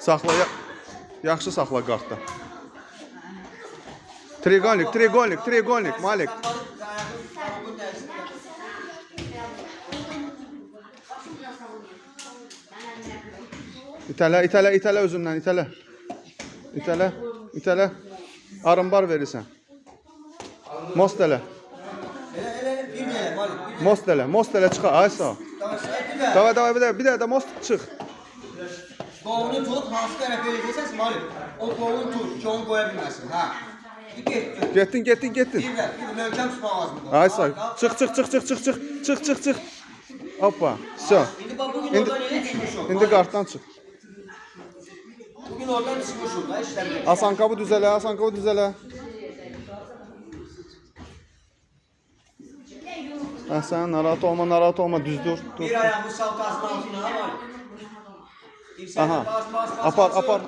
Saxla, yaxşı saxla kartda. Triqonlik, Malik. İtələ özündən, itələ. Arınbar verirsən. Most elə. Most elə çıxa, ay sağ. Davay, bir də most çıx. Qolunu tut, hansı tərəf verəcəksən Malik? O qolunu tut, ki onu qoya bilməsin, hə? Getdin. Bir möhkəm tutmaq lazımdır. Ay sağ, çıx. Hoppa, so. İndi bax, bugün oradan yeni çıxmışıq. İndi kartdan çıx. Bugün oradan çıxmışıq da, işləməyək. Asankabı düzələ. Sən narahat olma, düzdür. Bir ayağımı sal tasın altına, Malik. Aha.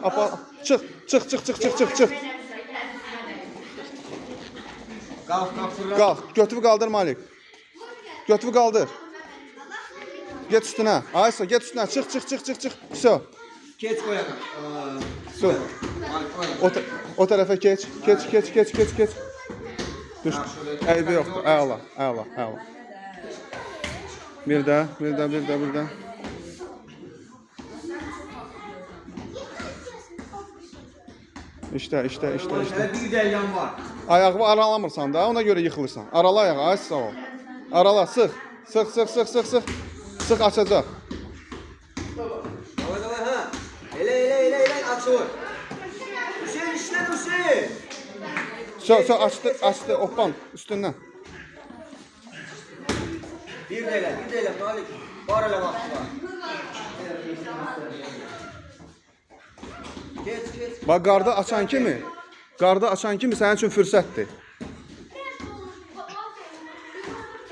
Apar. Çıx. Qalx, götürü qaldır Malik. Götürü qaldır. Get üstünə. Aysa, get üstünə. Çıx. So. Keç qoyana. So. O tərəfə keç. Düş. Əybi yoxdur. Əla. Bir də. İşte. Bir dəlyan var. Ayağımı aralamırsan da, ona göre yıxılırsan. Arala ayağı, ay sağ ol. Arala, sıx. Sıx açacaq. Davay, hə. Elə, açır. Hüseyin, işlən Hüseyin. So, açtı, hoppan, üstündən. Bir də elə, Malik. Var elə vaxtı var. Geç. Bax, qardı açan kimi sənin üçün fürsətdir.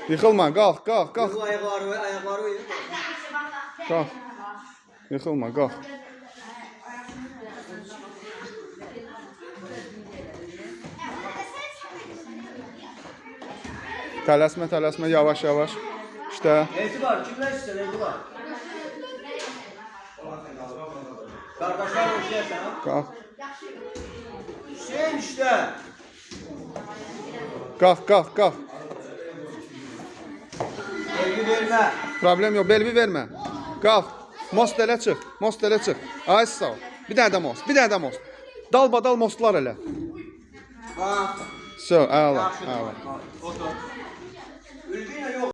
Yıxılma, qalx. Ayaqları uyur. Qalx. Yıxılma, qalx. Tələsmə, yavaş. İşte. Evci var, kimlər istəyir, evci var. Qardaşlar hoşlayarsan, ha? Qalx. Hüseyin işte. Qalx. Belgi vermə. Problem yox, belbi vermə. Qalx. Most elə çıx. Ay sağ ol. Bir dənə də most. Dalbadal mostlar elə. Bax. So, əla. Otur.